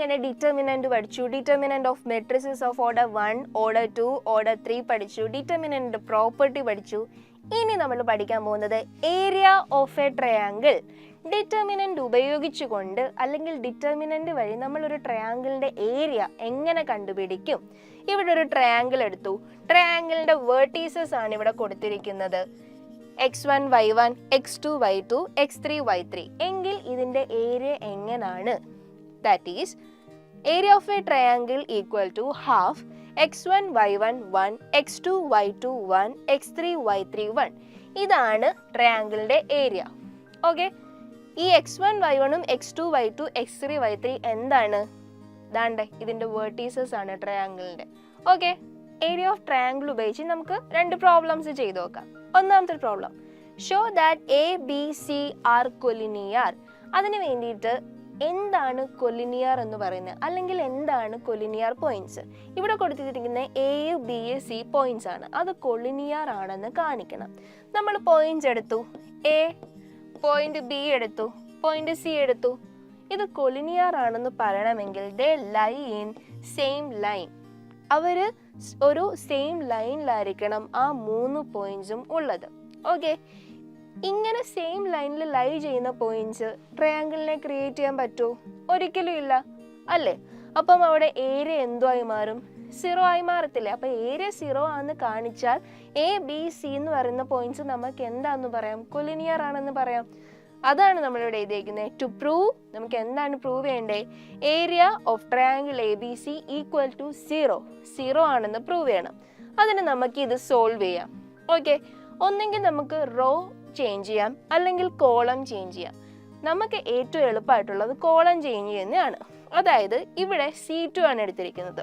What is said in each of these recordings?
അങ്ങനെ ഡിറ്റർമിനന്റ് പഠിച്ചു, determinant of matrices of order 1, order 2, order 3 പഠിച്ചു, ഡിറ്റർമിനന്റ് പ്രോപ്പർട്ടി പഠിച്ചു. ഇനി നമ്മൾ പഠിക്കാൻ പോകുന്നത് area of a triangle. Determinant ഉപയോഗിച്ചുകൊണ്ട് അല്ലെങ്കിൽ ഡിറ്റർമിനന്റ് വഴി നമ്മൾ ഒരു ട്രയാങ്കിളിന്റെ ഏരിയ എങ്ങനെ കണ്ടുപിടിക്കും. ഇവിടെ ഒരു ട്രയാങ്കിൾ എടുത്തു, ട്രയാങ്കിളിന്റെ വേർട്ടീസസ് ആണ് ഇവിടെ കൊടുത്തിരിക്കുന്നത്, x1 y1, x2 y2, x3 y3. എങ്കിൽ ഇതിന്റെ ഏരിയ എങ്ങനെയാണ്? That is area of a triangle equal to half x1 y1 1, x2 y2 1, x3 y3 1. ഇതാണ് ട്രയാങ്കിളിന്റെ ഏരിയ. ഓക്കെ, ഈ x1 y1 ഉം x2 y2 x3 y3 എന്താണ്? ദാണ്ടെ ഇതിന്റെ വേർട്ടീസസ് ആണ് ട്രയാങ്കിളിന്റെ. ഓക്കെ, ഏരിയ ഓഫ് ട്രയാങ്കിൾ ഉപയോഗിച്ച് നമുക്ക് രണ്ട് പ്രോബ്ലംസ് ചെയ്തു നോക്കാം. ഒന്നാമത്തെ problem, show that A B C are collinear. അതിന് വേണ്ടിയിട്ട് എന്താണ് കൊലിനിയർ എന്ന് പറയുന്നത്, അല്ലെങ്കിൽ എന്താണ് കൊലിനിയർ പോയിന്റ്സ്? ഇവിടെ കൊടുത്തിരിക്കുന്ന എ ബി സി പോയിന്റ്സ് ആണ്, അത് കൊലിനിയർ ആണെന്ന് കാണിക്കണം. നമ്മൾ പോയിന്റ്സ് എടുത്തു, എ പോയിന്റ് ബി എടുത്തു, പോയിന്റ് സി എടുത്തു. ഇത് കൊലിനിയർ ആണെന്ന് പറയണമെങ്കിൽ ദേ ലൈ ഇൻ സെയിം ലൈൻ. അവര് ഒരു സെയിം ലൈനിലായിരിക്കണം ആ 3 പോയിന്റ്സും ഉള്ളത്. ഓക്കെ, ഇങ്ങനെ സെയിം ലൈനിൽ ലൈ ചെയ്യുന്ന പോയിന്റ്സ് ട്രയാങ്കിളിനെ ക്രിയേറ്റ് ചെയ്യാൻ പറ്റുമോ? ഒരിക്കലും ഇല്ല അല്ലേ? അപ്പം അവിടെ ഏരിയ എന്തുമായി മാറും? 0 ആയി മാറത്തില്ലേ? അപ്പൊ ഏരിയ 0 ആണെന്ന് കാണിച്ചാൽ എ ബി സി എന്ന് പറയുന്ന പോയിന്റ്സ് നമുക്ക് എന്താന്ന് പറയാം? കൊലിനിയർ ആണെന്ന് പറയാം. അതാണ് നമ്മളിവിടെ എഴുതിയിരിക്കുന്നത്. ടു പ്രൂവ്, നമുക്ക് എന്താണ് പ്രൂവ് ചെയ്യേണ്ടേ? Area of triangle A B C equal to 0 ആണെന്ന് പ്രൂവ് ചെയ്യണം. അതിന് നമുക്ക് ഇത് സോൾവ് ചെയ്യാം. ഓക്കെ, ഒന്നെങ്കിൽ നമുക്ക് റോ ചേഞ്ച് ചെയ്യാം, അല്ലെങ്കിൽ കോളം ചേഞ്ച് ചെയ്യാം. നമുക്ക് ഏറ്റവും എളുപ്പമായിട്ടുള്ളത് കോളം ചേഞ്ച് ചെയ്യുന്നതാണ്. അതായത് ഇവിടെ C2 ആണ് എടുത്തിരിക്കുന്നത്.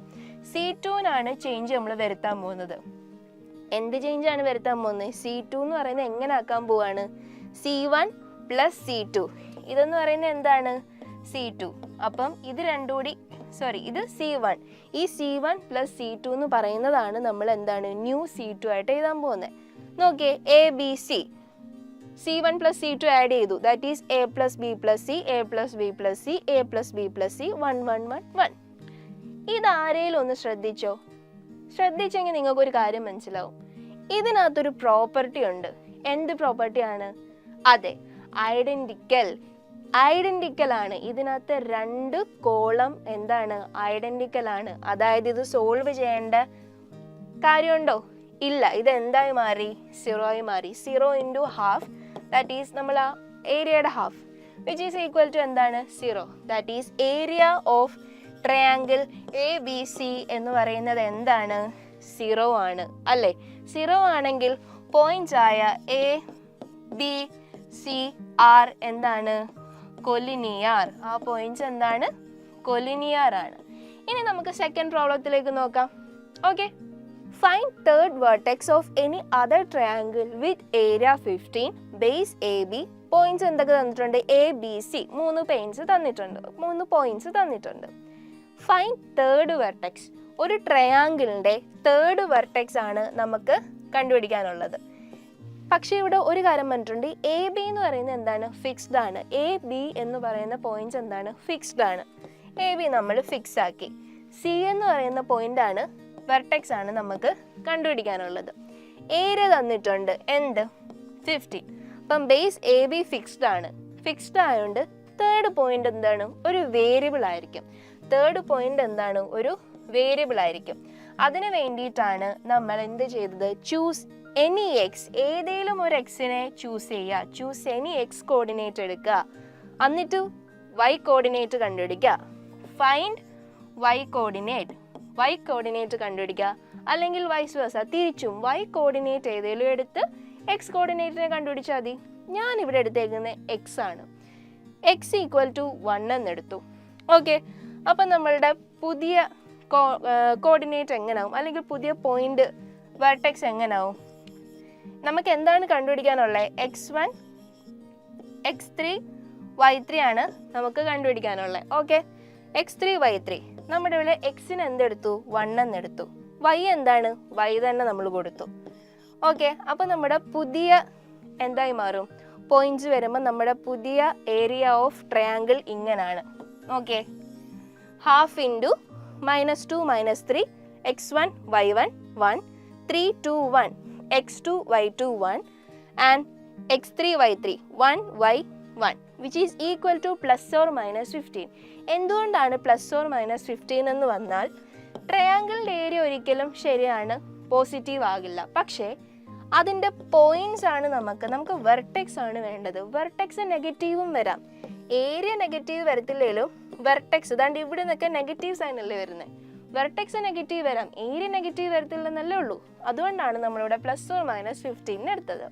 C2നാണ് ചേഞ്ച് നമ്മൾ വരുത്താൻ പോകുന്നത്. എന്ത് ചേഞ്ച് ആണ് വരുത്താൻ പോകുന്നത്? C2 എന്ന് പറയുന്നത് എങ്ങനെ ആക്കാൻ പോവാണ്? C1 plus C2. ഇതെന്ന് പറയുന്നത് എന്താണ്? C2. അപ്പം ഇത് രണ്ടും കൂടി, ഇത് C1. ഈ C1 പ്ലസ് C2 എന്ന് പറയുന്നതാണ് നമ്മൾ എന്താണ് ന്യൂ C2 ആയിട്ട് എഴുതാൻ പോകുന്നത്. നോക്കിയേ, A B C, C1 plus C2 add ചെയ്തു, that is A plus B plus C, A plus B plus C, A plus B plus C, 1 1 1 1. ഇതാരേലും ഒന്ന് ശ്രദ്ധിച്ചോ? ശ്രദ്ധിച്ചെങ്കിൽ നിങ്ങൾക്കൊരു കാര്യം മനസ്സിലാവും. ഇതിനകത്തൊരു പ്രോപ്പർട്ടി ഉണ്ട്. എന്ത് പ്രോപ്പർട്ടിയാണ്? അതെ, ഐഡന്റിക്കൽ ആണ്. ഇതിനകത്ത് 2 കോളം എന്താണ്? ഐഡന്റിക്കൽ ആണ്. അതായത് ഇത് സോൾവ് ചെയ്യേണ്ട കാര്യമുണ്ടോ? ഇല്ല. ഇത് എന്തായി മാറി? 0 ആയി മാറി. 0 ഇൻറ്റു ഹാഫ്, ദാറ്റ് ഈസ് നമ്മൾ ആ ഏരിയയുടെ half, which is equal to എന്താണ്? 0. That is area of triangle A B C എന്ന് പറയുന്നത് എന്താണ്? 0 ആണ് അല്ലേ? 0 ആണെങ്കിൽ പോയിന്റ്സ് ആയ എ ബി സി ആർ എന്താണ്? കൊലിനിയർ. ആ പോയിന്റ്സ് എന്താണ്? കൊലിനിയർ ആണ്. ഇനി നമുക്ക് സെക്കൻഡ് പ്രോബ്ലത്തിലേക്ക് നോക്കാം. Okay, find third vertex of any other triangle with area 15, base A B. Points എന്തൊക്കെ തന്നിട്ടുണ്ട്? എ ബി സി 3 പോയിന്റ്സ് തന്നിട്ടുണ്ട്. Find third vertex. ഒരു ട്രയാങ്കിളിന്റെ തേർഡ് വെർട്ടെക്സ് ആണ് നമുക്ക് കണ്ടുപിടിക്കാനുള്ളത്. പക്ഷെ ഇവിടെ ഒരു കാര്യം പറഞ്ഞിട്ടുണ്ട്, എ ബി എന്ന് പറയുന്നത് എന്താണ്? ഫിക്സ്ഡ് ആണ്. എ ബി എന്ന് പറയുന്ന പോയിന്റ്സ് എന്താണ്? ഫിക്സ്ഡ് ആണ്. എ ബി നമ്മൾ ഫിക്സ് ആക്കി. സി എന്ന് പറയുന്ന പോയിന്റ് ആണ്, വെർട്ടെക്സ് ആണ് നമുക്ക് കണ്ടുപിടിക്കാനുള്ളത്. ഏരിയ തന്നിട്ടുണ്ട്, എന്ത്? 15. അപ്പം ബേസ് എ ബി ഫിക്സ്ഡ് ആണ്. ഫിക്സ്ഡ് ആയതുകൊണ്ട് തേർഡ് പോയിന്റ് എന്താണ്? ഒരു വേരിയബിൾ ആയിരിക്കും. തേർഡ് പോയിന്റ് എന്താണ്? ഒരു വേരിയബിൾ ആയിരിക്കും. അതിന് വേണ്ടിയിട്ടാണ് നമ്മൾ എന്ത് ചെയ്തത്? ചൂസ് എനി എക്സ്, ഏതെങ്കിലും ഒരു എക്സിനെ ചൂസ് ചെയ്യുക. ചൂസ് എനി എക്സ് കോർഡിനേറ്റ് എടുക്കുക, എന്നിട്ട് വൈ കോർഡിനേറ്റ് കണ്ടുപിടിക്കുക. ഫൈൻഡ് വൈ കോർഡിനേറ്റ് കണ്ടുപിടിക്കുക. അല്ലെങ്കിൽ വൈസ് വേഴ്സ, തിരിച്ചും വൈ കോർഡിനേറ്റ് ഏതെങ്കിലും എടുത്ത് എക്സ് കോർഡിനേറ്റിനെ കണ്ടുപിടിച്ചാൽ മതി. ഞാൻ ഇവിടെ എടുത്തേക്കുന്നത് എക്സ് ആണ്. എക്സ് ഈക്വൽ ടു 1 എന്നെടുത്തു. ഓക്കെ, അപ്പം നമ്മളുടെ പുതിയ കോർഡിനേറ്റ് എങ്ങനാവും, അല്ലെങ്കിൽ പുതിയ പോയിന്റ് വെർട്ടെക്സ് എങ്ങനാവും? നമുക്ക് എന്താണ് കണ്ടുപിടിക്കാനുള്ളത്? x1 x3 y3 ആണ് നമുക്ക് കണ്ടുപിടിക്കാനുള്ളത്. Okay, x3 y3. നമ്മുടെ ഇവിടെ എക്സിന് എന്തെടുത്തു? 1 എന്നെടുത്തു. y എന്താണ്? y തന്നെ നമ്മൾ കൊടുത്തു. ഓക്കെ, അപ്പോൾ നമ്മുടെ പുതിയ എന്തായി മാറും? പോയിന്റ്സ് വരുമ്പോൾ നമ്മുടെ പുതിയ ഏരിയ ഓഫ് ട്രയാങ്കിൾ ഇങ്ങനാണ്. Okay, half into -2 -3 x1 y1 1 3 2 1 x2 y2 1 and x3 y3 1 y 1 which is equal to +or-15. എന്തുകൊണ്ടാണ് +or-15 എന്ന് വന്നാൽ ട്രയാങ്കിളിൻ്റെ ഏരിയ ഒരിക്കലും ശരിയാണ് പോസിറ്റീവ് ആകില്ല, പക്ഷേ അതിൻ്റെ പോയിന്റ്സ് ആണ് നമുക്ക് വെർട്ടെക്സ് ആണ് വേണ്ടത്. വെർട്ടെക്സ് നെഗറ്റീവും വരാം, ഏരിയ നെഗറ്റീവ് വരത്തില്ലേലും വെർട്ടെക്സ് ഇതാണ്ട് ഇവിടെ നിന്നൊക്കെ നെഗറ്റീവ് സൈൻ അല്ലേ വരുന്നത്. വെർട്ടെക്സ് നെഗറ്റീവ് വരാം, ഏരിയ നെഗറ്റീവ് വരത്തില്ലെന്നല്ലേ ഉള്ളൂ. അതുകൊണ്ടാണ് നമ്മളിവിടെ +or-15 എടുത്തത്.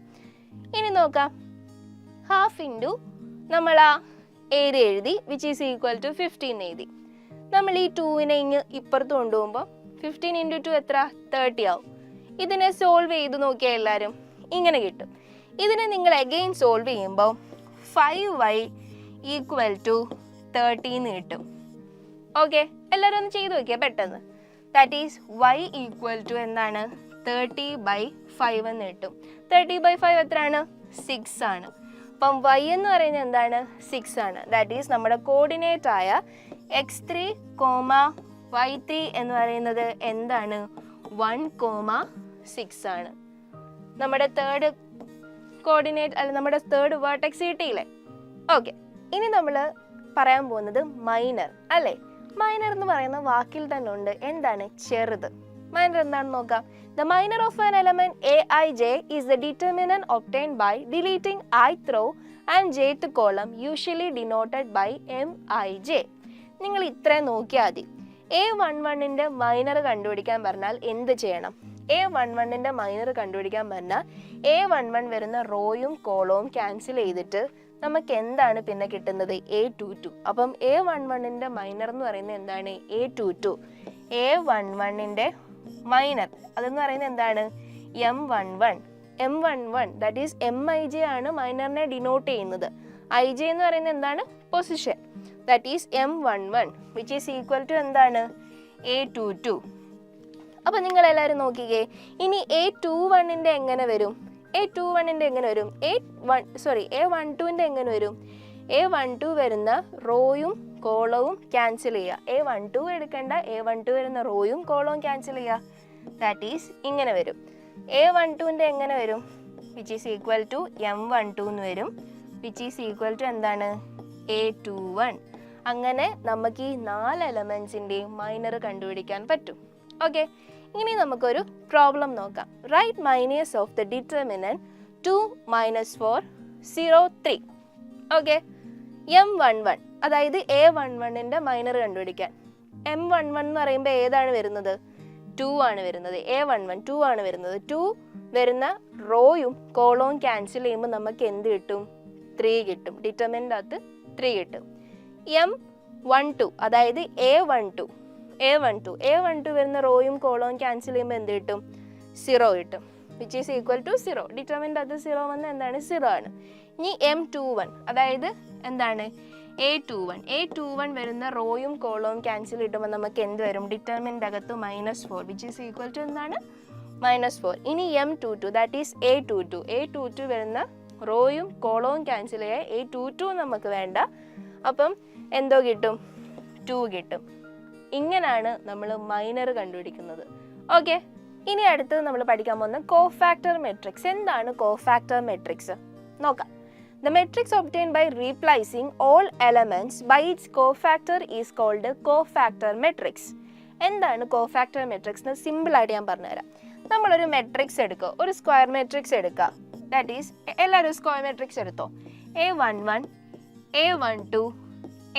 ഇനി നോക്കാം, ഹാഫ് ഇൻറ്റു നമ്മൾ ആ ഏരിയ എഴുതി വിച്ച് ഈസ് ഈക്വൽ ടു 15 എഴുതി. നമ്മൾ ഈ 2നെ ഇപ്പുറത്ത് കൊണ്ടുപോകുമ്പോൾ 15 × 2 എത്ര 30 ആവും. ഇതിനെ സോൾവ് ചെയ്ത് നോക്കിയാൽ എല്ലാവരും ഇങ്ങനെ കിട്ടും. ഇതിനെ നിങ്ങൾ അഗെയിൻ സോൾവ് ചെയ്യുമ്പോൾ 5y = 30 എന്ന് കിട്ടും. ഓക്കെ, എല്ലാവരും ഒന്ന് ചെയ്ത് നോക്കിയാൽ പെട്ടെന്ന്. ദാറ്റ് ഈസ് y = എന്താണ് 30/5 എന്ന് കിട്ടും. 30/5 എത്രയാണ് 6 ആണ്. അപ്പം y എന്ന് പറയുന്നത് എന്താണ് 6 ആണ്. ദാറ്റ് ഈസ് നമ്മുടെ കോർഡിനേറ്റ് ആയ x3, y3 എന്ന് പറയുന്നത് എന്താണ് 1,6 ആണ്. നമ്മുടെ തേർഡ് കോർഡിനേറ്റ് അല്ല നമ്മുടെ തേർഡ് വേർട്ടെക്സ് കിട്ടിയില്ലേ. ഓക്കെ, ഇനി നമ്മൾ പറയാൻ പോകുന്നത് മൈനർ അല്ലേ. മൈനർ എന്ന് പറയുന്ന വാക്കിൽ തന്നെ ഉണ്ട് എന്താണ് ചെറുത്. മൈനർ എന്താണെന്ന് നോക്കാം. The minor of an element aij is the determinant obtained by deleting ith row and jth column usually denoted by mij. നിങ്ങൾ ഇത്രയും നോക്കിയാൽ മതി. A11ന്റെ മൈനർ കണ്ടുപിടിക്കാൻ പറഞ്ഞാൽ എന്ത് ചെയ്യണം? A11ന്റെ മൈനർ കണ്ടുപിടിക്കാൻ പറഞ്ഞാൽ A11 വരുന്ന റോയും കോളവും ക്യാൻസൽ ചെയ്തിട്ട് നമുക്ക് എന്താണ് പിന്നെ കിട്ടുന്നത് A22. അപ്പം A11ന്റെ മൈനർ എന്ന് പറയുന്നത് എന്താണ് A22. A11ന്റെ മൈനർ അതെന്ന് പറയുന്നത് എന്താണ് M11 ദാറ്റ് ഈസ് MIJ ആണ് മൈനറിനെ ഡിനോട്ട് ചെയ്യുന്നത്. IJ എന്ന് പറയുന്നത് എന്താണ് position. That is M11 which is equal to എന്താണ് A22. അപ്പം നിങ്ങൾ എല്ലാവരും നോക്കിക്കേ, ഇനി A21ന്റെ എങ്ങനെ വരും? A21ന്റെ എങ്ങനെ വരും? A12ന്റെ എങ്ങനെ വരും? A12 വരുന്ന റോയും കോളവും ക്യാൻസൽ ചെയ്യുക. A12 എടുക്കേണ്ട, A12 വരുന്ന റോയും കോളവും ക്യാൻസൽ ചെയ്യുക. ദാറ്റ് ഈസ് ഇങ്ങനെ വരും. A12ന്റെ എങ്ങനെ വരും? Which is equal to M12 എന്ന് വരും. വിച്ച് ഈസ് ഈക്വൽ ടു എന്താണ് A21. അങ്ങനെ നമുക്ക് ഈ 4 എലമെൻസിൻ്റെയും മൈനർ കണ്ടുപിടിക്കാൻ പറ്റും. ഓക്കെ, ഇനി നമുക്കൊരു പ്രോബ്ലം നോക്കാം. Write minors of the determinant 2 - 4 0 3. Okay, M11 അതായത് A11ന്റെ മൈനർ കണ്ടുപിടിക്കാൻ. M11 എന്ന് പറയുമ്പോൾ ഏതാണ് വരുന്നത്? 2 ആണ് വരുന്നത്. A11 2 ആണ് വരുന്നത്. 2 വരുന്ന റോയും കോളവും ക്യാൻസൽ ചെയ്യുമ്പോൾ നമുക്ക് എന്ത് കിട്ടും? 3 കിട്ടും. ഡിറ്റർമിനന്റ് അകത്ത് 3 കിട്ടും. M12 അതായത് A12 വരുന്ന റോയും കോളവും ക്യാൻസൽ ചെയ്യുമ്പോൾ എന്ത് കിട്ടും? 0 കിട്ടും. Which is equal to 0. Determinant അത് 0 വന്ന് എന്താണ് 0 ആണ്. ഇനി M21 അതായത് എന്താണ് A21 വരുന്ന റോയും കോളവും ക്യാൻസൽ കിട്ടുമ്പോൾ നമുക്ക് എന്ത് വരും? ഡിറ്റർമിനന്റ് അകത്ത് -4 വിച്ച് ഈസ് ഈക്വൽ ടു എന്താണ് -4. ഇനി M22 ദാറ്റ് ഈസ് A22 വരുന്ന റോയും കോളവും ക്യാൻസൽ ചെയ്യാൻ A22 നമുക്ക് വേണ്ട. അപ്പം എന്തോ കിട്ടും? 2 കിട്ടും. ഇങ്ങനെയാണ് നമ്മൾ മൈനർ കണ്ടുപിടിക്കുന്നത്. ഓക്കെ, ഇനി അടുത്തത് നമ്മൾ പഠിക്കാൻ പോകുന്ന കോഫാക്ടർ മെട്രിക്സ്. എന്താണ് കോഫാക്ടർ മെട്രിക്സ് നോക്കാം. The matrix obtained by replacing all elements by its cofactor is called cofactor matrix. എന്താണ് കോഫാക്ടർ മെട്രിക്സ് എന്ന് സിമ്പിൾ ആയിട്ട് ഞാൻ പറഞ്ഞുതരാം. നമ്മളൊരു മെട്രിക്സ് എടുക്കുക, ഒരു സ്ക്വയർ മെട്രിക്സ് എടുക്കുക. ദാറ്റ് ഈസ് എല്ലാവരും സ്ക്വയർ മെട്രിക്സ് എടുത്തോ. A11 A12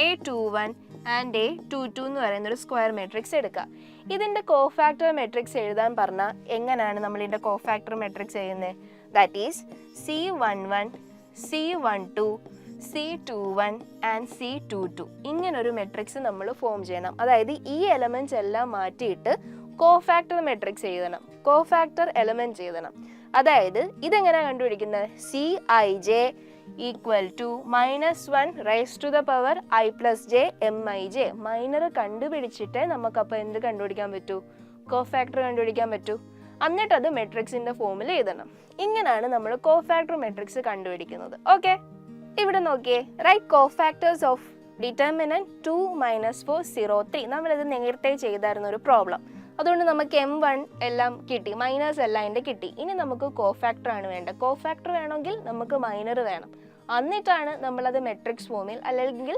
A21 and A22 എന്ന് പറയുന്ന ഒരു സ്ക്വയർ മെട്രിക്സ് എടുക്കുക. ഇതിൻ്റെ കോഫാക്ടർ മെട്രിക്സ് എഴുതാൻ പറഞ്ഞാൽ എങ്ങനെയാണ് നമ്മൾ ഇതിൻ്റെ കോഫാക്ടർ മെട്രിക്സ് എഴുതുന്നത്? That is C11 C12 C21 and C22 ഇങ്ങനൊരു മെട്രിക്സ് നമ്മൾ ഫോം ചെയ്യണം. അതായത് ഈ എലമെൻറ്റ്സ് എല്ലാം മാറ്റിയിട്ട് കോഫാക്ടർ മെട്രിക്സ് എഴുതണം, കോഫാക്ടർ എലമെൻറ്റ്സ് എഴുതണം. അതായത് ഇതെങ്ങനെയാണ് കണ്ടുപിടിക്കുന്നത്? Cij = -1 raised to the power I plus j Mij. Minor കണ്ടുപിടിച്ചിട്ട് നമുക്കപ്പോൾ എന്ത് കണ്ടുപിടിക്കാൻ പറ്റൂ? കോഫാക്ടർ കണ്ടുപിടിക്കാൻ പറ്റൂ. എന്നിട്ട് അത് മെട്രിക്സിന്റെ ഫോമിൽ എഴുതണം. ഇങ്ങനെയാണ് നമ്മൾ കോഫാക്ടർ മെട്രിക്സ് കണ്ടുപിടിക്കുന്നത്. ഓക്കെ, ഇവിടെ നോക്കിയേ. Write cofactors of determinant 2 - 4 0 3. നമ്മളിത് നേരത്തെ ചെയ്തായിരുന്ന ഒരു പ്രോബ്ലം. അതുകൊണ്ട് നമുക്ക് M1 എല്ലാം കിട്ടി, മൈനസ് എല്ലാം അതിൻ്റെ കിട്ടി. ഇനി നമുക്ക് കോഫാക്ടർ ആണ് വേണ്ടത്. കോഫാക്ടർ വേണമെങ്കിൽ നമുക്ക് മൈനർ വേണം. എന്നിട്ടാണ് നമ്മളത് മെട്രിക്സ് ഫോമിൽ അല്ലെങ്കിൽ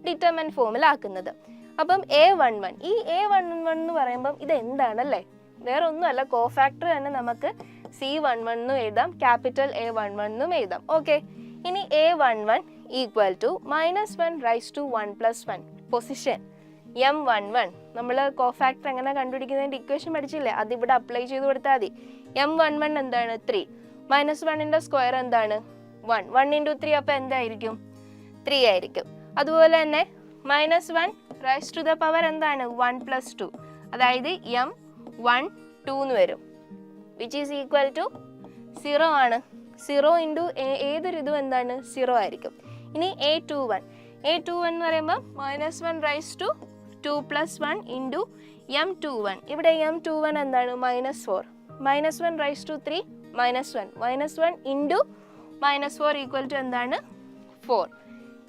ഡിറ്റർമിനൻറ്റ് ഫോമിൽ ആക്കുന്നത്. അപ്പം A11, ഈ A11 എന്ന് പറയുമ്പം ഇത് എന്താണല്ലേ, വേറെ ഒന്നുമല്ല, കോഫാക്ടർ തന്നെ നമുക്ക് C11 എന്നും എഴുതാം, ക്യാപിറ്റൽ A11 എന്നും എഴുതാം. ഓക്കെ, ഇനി A11 equal to -1 raise to 1 + 1 position M11. നമ്മൾ കോഫാക്ടർ എങ്ങനെ കണ്ടുപിടിക്കുന്നതിൻ്റെ ഇക്വേഷൻ പഠിച്ചില്ലേ, അതിവിടെ അപ്ലൈ ചെയ്ത് കൊടുത്താൽ മതി. M11 എന്താണ്? 3. -1ൻ്റെ സ്ക്വയർ എന്താണ്? 1. 1 × 3 അപ്പോൾ എന്തായിരിക്കും? 3 ആയിരിക്കും. അതുപോലെ തന്നെ -1 റൈസ് ടു ദ പവർ എന്താണ്? 1 + 2, അതായത് M12 എന്ന് വരും, വിച്ച് ഈസ് ഈക്വൽ ടു 0 ആണ്. 0 ഇൻറ്റു ഏതൊരു ഇതും എന്താണ്? 0 ആയിരിക്കും. ഇനി A21 എന്ന് പറയുമ്പോൾ -1 റൈസ് ടു 2 + 1 ഇൻറ്റു M21. ഇവിടെ M21 എന്താണ്? -4. -1 raise to 3 -1. -1 into -4 equal to എന്താണ്? 4.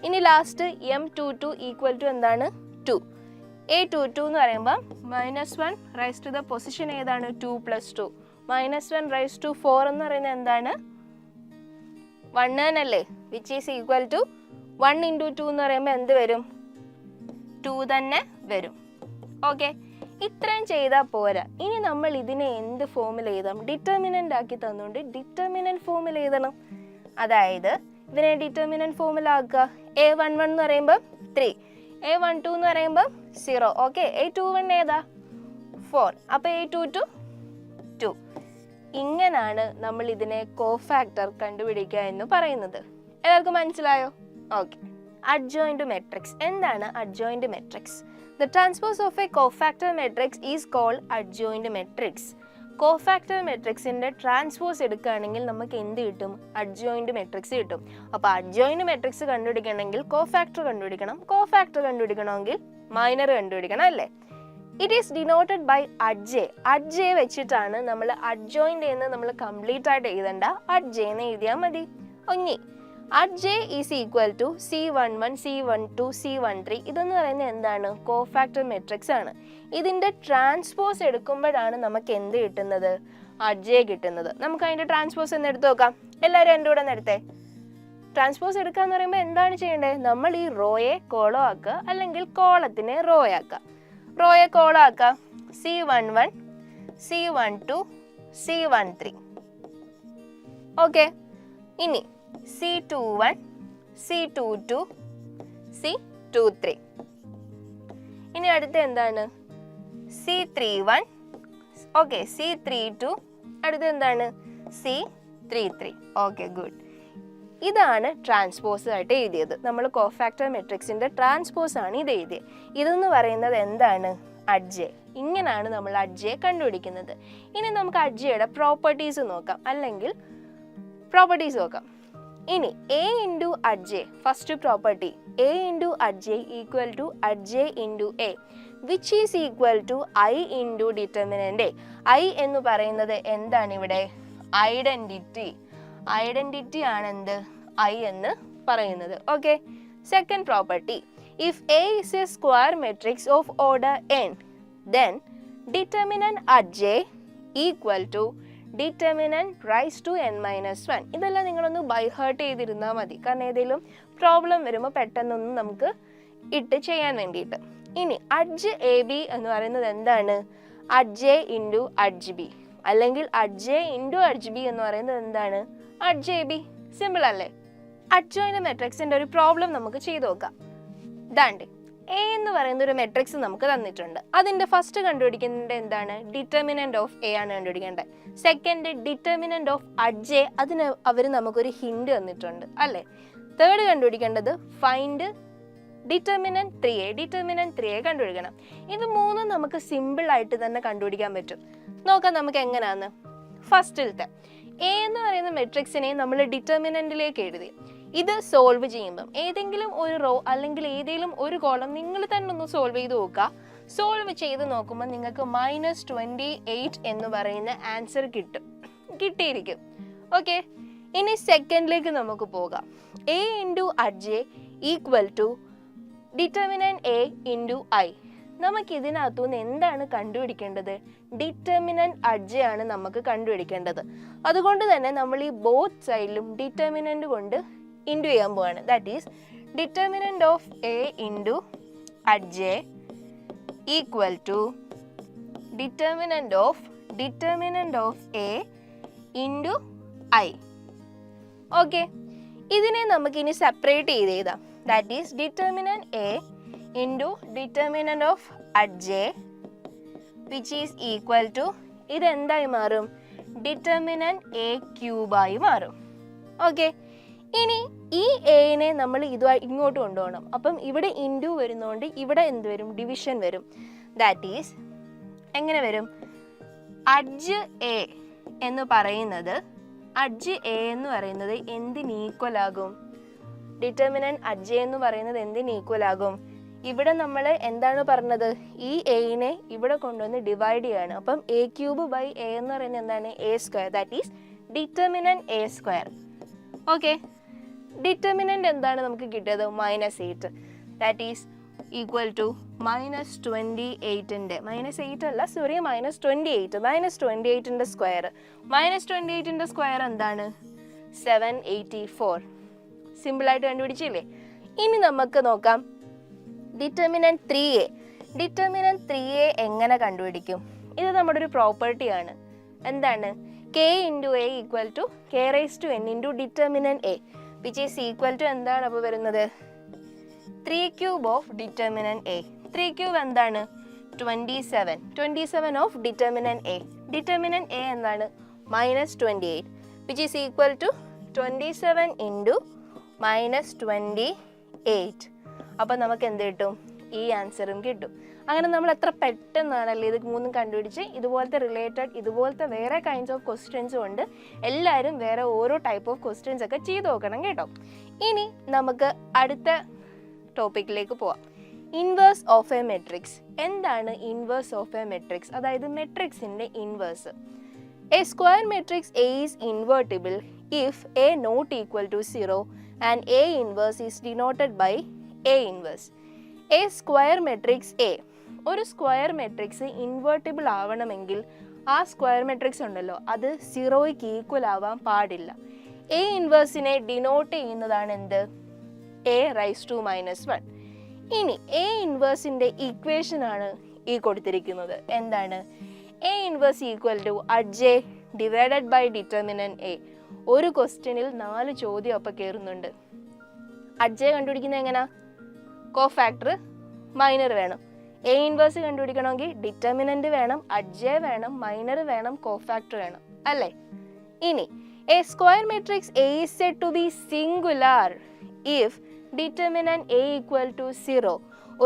ഇനി ലാസ്റ്റ് M22 ഈക്വൽ ടു എന്താണ്? 2. A22 എന്ന് പറയുമ്പോൾ -1 റൈസ് ടു ദ പൊസിഷൻ ഏതാണ്? 2 + 2. -1 റൈസ് ടു 4 എന്ന് പറയുന്നത് എന്താണ്? 1 തന്നെയല്ലേ, വിച്ച് ഈസ് ഈക്വൽ ടു 1 × 2 എന്ന് പറയുമ്പോൾ എന്ത് വരും? 2 തന്നെ വരും. ഓക്കെ, ഇത്രയും ചെയ്താൽ പോരാ. ഇനി നമ്മൾ ഇതിനെ എന്ത് ഫോമിൽ എഴുതാം? ഡിറ്റർമിനൻ്റ് ആക്കി തന്നുകൊണ്ട് ഡിറ്റർമിനൻ്റ് ഫോമിൽ എഴുതണം. അതായത് ഇതിനെ ഡിറ്റർമിനൻ്റ് ഫോമിലാക്കുക. A11 എന്ന് പറയുമ്പോൾ 3, A12 എന്ന് പറയുമ്പോൾ 0. ഓക്കെ, A21 ഏതാ? 4. അപ്പോൾ A22 2. ഇങ്ങനാണ് നമ്മൾ ഇതിനെ കോഫാക്ടർ കണ്ടുപിടിക്കുക എന്ന് പറയുന്നത്. എല്ലാവർക്കും മനസ്സിലായോ? Okay, adjoint matrix. എന്താണ് adjoint matrix? The transpose of a cofactor matrix is called adjoint matrix. Cofactor മെട്രിക്സിന്റെ ട്രാൻസ്പോസ് എടുക്കുകയാണെങ്കിൽ നമുക്ക് എന്ത് കിട്ടും? അഡ്ജോയിന്റ് മെട്രിക്സ് കിട്ടും. അപ്പോൾ അഡ്ജോയിന്റ് മെട്രിക്സ് കണ്ടുപിടിക്കണമെങ്കിൽ കോഫാക്ടർ കണ്ടുപിടിക്കണം, കോഫാക്ടർ കണ്ടുപിടിക്കണമെങ്കിൽ മൈനർ കണ്ടുപിടിക്കണം, അല്ലേ? It is denoted by adj. Adj വെച്ചിട്ടാണ് നമ്മൾ അഡ്ജോയിന്റ് എന്ന് നമ്മൾ കംപ്ലീറ്റ് ആയിട്ട് എഴുതണ്ട, അഡ്ജെ എന്ന് എഴുതിയാൽ മതി. ഒന്നി അഡ്ജെ is equal to C11, C12, C13. ഇതെന്ന് പറയുന്നത് എന്താണ്? കോഫാക്ടർ മെട്രിക്സ് ആണ്. ഇതിൻ്റെ ട്രാൻസ്പോസ് എടുക്കുമ്പോഴാണ് നമുക്ക് എന്ത് കിട്ടുന്നത്? അഡ്ജെ കിട്ടുന്നത്. നമുക്ക് അതിൻ്റെ ട്രാൻസ്പോസ് എന്ന് എടുത്ത് നോക്കാം. എല്ലാവരും എൻ്റെ കൂടെ എടുത്തേ. ട്രാൻസ്പോസ് എടുക്കുക എന്ന് പറയുമ്പോൾ എന്താണ് ചെയ്യേണ്ടത്? നമ്മൾ ഈ റോയെ കോളം ആക്കുക, അല്ലെങ്കിൽ കോളത്തിനെ റോ ആക്കുക. റോയെ കോളം ആക്കുക. C11, C12, C13. ഓക്കെ, ഇനി C21, C22, C23. ഇനി അടുത്ത എന്താണ്? C31. Okay, C32. അടുത്ത എന്താണ്? C33. Okay, good. ഇതാണ് ട്രാൻസ്പോസ് ആയിട്ട് എഴുതിയത്. നമ്മൾ കോഫാക്ടർ മെട്രിക്സിന്റെ ട്രാൻസ്പോസ് ആണ് ഇത് എഴുതിയത്. ഇതെന്ന് പറയുന്നത് എന്താണ്? അഡ്ജെ. ഇങ്ങനെയാണ് നമ്മൾ അഡ്ജെ കണ്ടുപിടിക്കുന്നത്. ഇനി നമുക്ക് അഡ്ജയുടെ പ്രോപ്പർട്ടീസ് നോക്കാം, അല്ലെങ്കിൽ പ്രോപ്പർട്ടീസ് നോക്കാം. ഇനി A into adj, first property, A into adj equal to adj into A, which is equal to I into determinant A. I എന്ന് പറയുന്നത് എന്താണ് ഇവിടെ? ഐഡൻറ്റിറ്റി. ഐഡൻറ്റിറ്റി ആണ് എന്ത്? I എന്ന് പറയുന്നത്. Okay, second property, if A is a square matrix of order n, then determinant adj equal to determinant raised to n minus 1. ഇതെല്ലാം നിങ്ങളൊന്ന് ബൈ ഹാർട്ട് ചെയ്തിരുന്നാൽ മതി, കാരണം ഏതെങ്കിലും പ്രോബ്ലം വരുമ്പോൾ പെട്ടെന്നൊന്നും നമുക്ക് ഇട്ട് ചെയ്യാൻ വേണ്ടിയിട്ട്. ഇനി അഡ്ജ് എ ബി എന്ന് പറയുന്നത് എന്താണ്? അഡ്ജെ ഇൻറ്റു അഡ്ജ് ബി, അല്ലെങ്കിൽ അഡ്ജെ ഇൻറ്റു അഡ്ജ് ബി എന്ന് പറയുന്നത് എന്താണ്? Adj A B. സിമ്പിൾ അല്ലേ? അഡ്ജോയിന്റ് മെട്രിക്സിന്റെ ഒരു പ്രോബ്ലം നമുക്ക് ചെയ്തു നോക്കാം. ദാണ്ട് എ എന്ന് പറയുന്ന ഒരു മെട്രിക്സ് നമുക്ക് തന്നിട്ടുണ്ട്. അതിന്റെ ഫസ്റ്റ് കണ്ടുപിടിക്കേണ്ടത് എന്താണ്? ഡിറ്റർമിനന്റ് ഓഫ് എ ആണ് കണ്ടുപിടിക്കേണ്ടത്. സെക്കൻഡ് ഡിറ്റർമിനന്റ് ഓഫ് അഡ്ജെ, അതിന് അവർ നമുക്കൊരു ഹിന്റ് തന്നിട്ടുണ്ട് അല്ലേ. തേർഡ് കണ്ടുപിടിക്കേണ്ടത് find determinant 3a. Determinant 3a കണ്ടുപിടിക്കണം. ഇത് മൂന്നും നമുക്ക് സിമ്പിൾ ആയിട്ട് തന്നെ കണ്ടുപിടിക്കാൻ പറ്റും. നോക്കാം നമുക്ക് എങ്ങനെയാന്ന്. ഫസ്റ്റിലത്തെ എ എന്ന് പറയുന്ന മെട്രിക്സിനെ നമ്മൾ ഡിറ്റർമിനന്റിലേക്ക് എഴുതി. ഇത് സോൾവ് ചെയ്യുമ്പം ഏതെങ്കിലും ഒരു റോ അല്ലെങ്കിൽ ഏതെങ്കിലും ഒരു കോളം നിങ്ങൾ തന്നെ ഒന്ന് സോൾവ് ചെയ്ത് നോക്കുക. സോൾവ് ചെയ്ത് നോക്കുമ്പോൾ നിങ്ങൾക്ക് -28 എന്ന് പറയുന്ന ആൻസർ കിട്ടിയിരിക്കും. ഓക്കെ, ഇനി സെക്കൻഡിലേക്ക് നമുക്ക് പോകാം. A into adj equal to determinant A into I. നമുക്ക് ഇതിനകത്തുനിന്ന് എന്താണ് കണ്ടുപിടിക്കേണ്ടത്? ഡിറ്റർമിനന്റ് അഡ്ജെ ആണ് നമുക്ക് കണ്ടുപിടിക്കേണ്ടത്. അതുകൊണ്ട് തന്നെ നമ്മൾ ഈ ബോത്ത് സൈഡിലും ഡിറ്റർമിനന്റ് കൊണ്ട് ഇൻറ്റു ചെയ്യാൻ പോവാണ്. That is determinant of A into adj equal to determinant of A into I. Okay, ഇതിനെ നമുക്കിനി സെപ്പറേറ്റ് ചെയ്ത് എഴുതാം. That is determinant A into determinant of adj which is equal to, ഇതെന്തായി മാറും? ഡിറ്റർമിനന്റ് എ ക്യൂബായി മാറും. Okay, ഇനി ഈ എനെ നമ്മൾ ഇതുമായി ഇങ്ങോട്ട് കൊണ്ടുപോകണം. അപ്പം ഇവിടെ ഇൻറ്റു വരുന്നതുകൊണ്ട് ഇവിടെ എന്ത് വരും? ഡിവിഷൻ വരും. ദാറ്റ് ഈസ് എങ്ങനെ വരും? അഡ്ജ് എ എന്ന് പറയുന്നത് എന്തിന് ഈക്വൽ ആകും? ഡിറ്റർമിനന്റ് അഡ്ജെ എന്ന് പറയുന്നത് എന്തിന് ഈക്വൽ ആകും? ഇവിടെ നമ്മൾ എന്താണ് പറഞ്ഞത്? ഈ എനെ ഇവിടെ കൊണ്ടുവന്ന് ഡിവൈഡ് ചെയ്യാണ്. അപ്പം എ ക്യൂബ് ബൈ എ എന്ന് പറയുന്നത് എന്താണ്? A square. That is determinant A square. Okay, determinant എന്താണ് നമുക്ക് കിട്ടിയത്? -8. ദാറ്റ് ഈസ് ഈക്വൽ ടു -28ന്റെ -28ന്റെ സ്ക്വയർ. -28ന്റെ സ്ക്വയർ എന്താണ്? 784. സിമ്പിളായിട്ട് കണ്ടുപിടിച്ചില്ലേ? ഇനി നമുക്ക് നോക്കാം ഡിറ്റർമിനന്റ് 3a. ഡിറ്റർമിനന്റ് 3a എങ്ങനെ കണ്ടുപിടിക്കും? ഇത് നമ്മുടെ ഒരു പ്രോപ്പർട്ടിയാണ്. എന്താണ്? k into A equal to k⁻n into determinant A which is equal to എന്താണ് അപ്പോൾ വരുന്നത്? 3 cube of determinant A. 3 cube എന്താണ്? 27 of determinant A. Determinant A എന്താണ്? -28 which is equal to 27 into -28. അപ്പം നമുക്ക് എന്ത് കിട്ടും? ഈ ആൻസറും കിട്ടും. അങ്ങനെ നമ്മൾ എത്ര പെട്ടെന്നാണല്ലേ ഇത് മൂന്നും കണ്ടുപിടിച്ച് ഇതുപോലത്തെ റിലേറ്റഡ് ഇതുപോലത്തെ വേറെ കൈൻഡ്സ് ഓഫ് ക്വസ്റ്റ്യൻസും ഉണ്ട്. എല്ലാവരും വേറെ ഓരോ ടൈപ്പ് ഓഫ് ക്വസ്റ്റ്യൻസ് ഒക്കെ ചെയ്ത് നോക്കണം കേട്ടോ. ഇനി നമുക്ക് അടുത്ത ടോപ്പിക്കിലേക്ക് പോവാം. Inverse of a matrix. എന്താണ് ഇൻവേഴ്സ് ഓഫ് എ മെട്രിക്സ്? അതായത് മെട്രിക്സിന്റെ inverse. A square matrix A is invertible if A not equal to 0 and A inverse is denoted by A inverse. A square matrix A, ഒരു square matrix invertible ആവണമെങ്കിൽ ആ square matrix ഉണ്ടല്ലോ അത് 0ക്ക് equal ആവാൻ പാടില്ല. A ഇൻവേഴ്സിനെ denote ചെയ്യുന്നതാണ് എന്ത്? a⁻⁻1. ഇനി എ ഇൻവേഴ്സിന്റെ ഇക്വേഷൻ ആണ് ഈ കൊടുത്തിരിക്കുന്നത്. എന്താണ്? A inverse equal to adj divided by determinant A. ഒരു ക്വസ്റ്റ്യനിൽ 4 ചോദ്യം അപ്പം കയറുന്നുണ്ട്. അഡ്ജെ കണ്ടുപിടിക്കുന്നത് എങ്ങനെയാ? കോഫാക്ടർ മൈനർ വേണം. എ ഇൻവേഴ്സ് കണ്ടുപിടിക്കണമെങ്കിൽ ഡിറ്റർമിനന്റ് വേണം, അഡ്ജെ വേണം, മൈനർ വേണം, കോഫാക്ടർ വേണം അല്ലേ? ഇനി a square matrix A is said to be singular if determinant A equal to 0.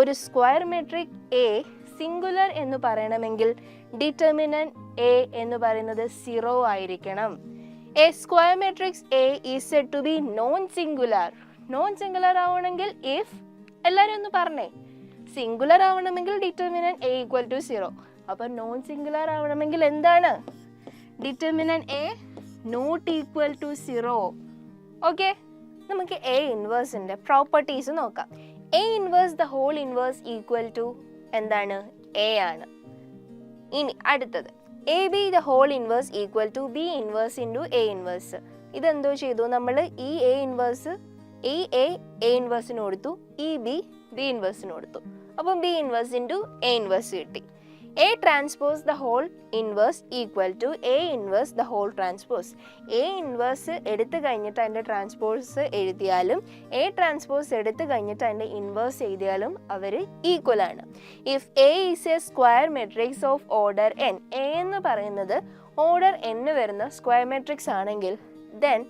ഒരു സ്ക്വയർ മെട്രിക് എ സിംഗുലർ എന്ന് പറയണമെങ്കിൽ ഡിറ്റർമിനന്റ് എ എന്ന് പറയുന്നത് 0 ആയിരിക്കണം. A square matrix A is said to be non singular. Non singular ആവണമെങ്കിൽ if, എല്ലാവരും ഒന്ന് പറഞ്ഞേ, സിംഗുലർ ആവണമെങ്കിൽ ഡിറ്റർമിനന്റ് എ ഈക്വൽ ടു 0. അപ്പം നോൺ സിംഗുലർ ആവണമെങ്കിൽ എന്താണ്? Determinant A not equal to 0. Okay, നമുക്ക് എ ഇൻവേഴ്സിന്റെ പ്രോപ്പർട്ടീസ് നോക്കാം. A inverse the whole inverse equal to എന്താണ്? എ ആണ്. ഇനി അടുത്തത് A B the whole inverse equal to B inverse into A inverse. ഇതെന്തോ ചെയ്തു? നമ്മൾ ഈ എ ഇൻവേഴ്സ് ഈ എ ഇൻവേഴ്സിന് കൊടുത്തു, ഈ ബി ഇൻവേഴ്സിന് കൊടുത്തു. അപ്പം B inverse into A inverse കിട്ടി. A transpose the whole inverse equal to A inverse the whole transpose. A inverse എടുത്തു കഴിഞ്ഞിട്ട് അതിൻ്റെ ട്രാൻസ്പോസ് എഴുതിയാലും എ ട്രാൻസ്പോസ് എടുത്തു കഴിഞ്ഞിട്ട് അതിൻ്റെ ഇൻവേഴ്സ് എഴുതിയാലും അവർ ഈക്വൽ ആണ്. If A is A square matrix of order n, A എന്ന് പറയുന്നത് ഓർഡർ n വരുന്ന സ്ക്വയർ മെട്രിക്സ് ആണെങ്കിൽ ദെൻ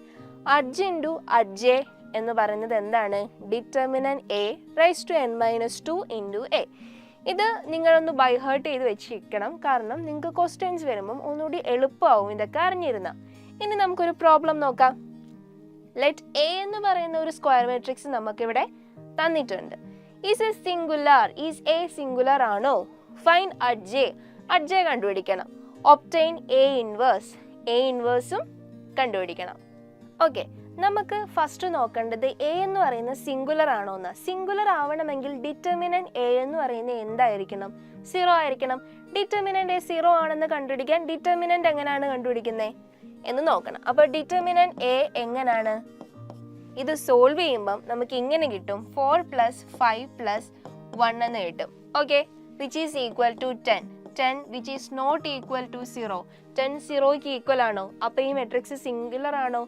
അഡ്ജ് ഇൻറ്റു അഡ്ജെ എന്ന് പറയുന്നത് എന്താണ്? Determinant a⁻n-2 into A. ഇത് നിങ്ങളൊന്ന് ബൈഹേർട്ട് ചെയ്ത് വെച്ചിരിക്കണം, കാരണം നിങ്ങൾക്ക് ക്വസ്റ്റ്യൻസ് വരുമ്പം ഒന്നുകൂടി എളുപ്പമാവും ഇതൊക്കെ അറിഞ്ഞിരുന്ന. ഇനി നമുക്കൊരു പ്രോബ്ലം നോക്കാം. ലെറ്റ് എ എന്ന് പറയുന്ന ഒരു സ്ക്വയർ മെട്രിക്സ് നമുക്കിവിടെ തന്നിട്ടുണ്ട്. ഈസ് എ സിംഗുലർ ആണോ? ഫൈൻ അഡ്ജെ കണ്ടുപിടിക്കണം. ഒബ്റ്റെയിൻ എ ഇൻവേഴ്സും കണ്ടുപിടിക്കണം. ഓക്കെ, നമുക്ക് ഫസ്റ്റ് നോക്കേണ്ടത് എ എന്ന് പറയുന്നത് സിംഗുലർ ആണോ എന്ന്. സിംഗുലർ ആവണമെങ്കിൽ ഡിറ്റർമിനന്റ് എ എന്ന് പറയുന്നത് എന്തായിരിക്കണം? 0 ആയിരിക്കണം. ഡിറ്റർമിനന്റ് എ 0 ആണെന്ന് കണ്ടുപിടിക്കാൻ ഡിറ്റർമിനന്റ് എങ്ങനെയാണ് കണ്ടുപിടിക്കുന്നത് എന്ന് നോക്കണം. അപ്പോൾ ഡിറ്റർമിനന്റ് എ എങ്ങനെയാണ്? ഇത് സോൾവ് ചെയ്യുമ്പം നമുക്ക് ഇങ്ങനെ കിട്ടും, 4 + 5 + 1 എന്ന് കിട്ടും. Okay, which is equal to 10. 10 which is not equal to 0. 10 0ക്ക് ഈക്വൽ ആണോ? അപ്പോൾ ഈ മെട്രിക്സ് സിംഗുലർ ആണോ?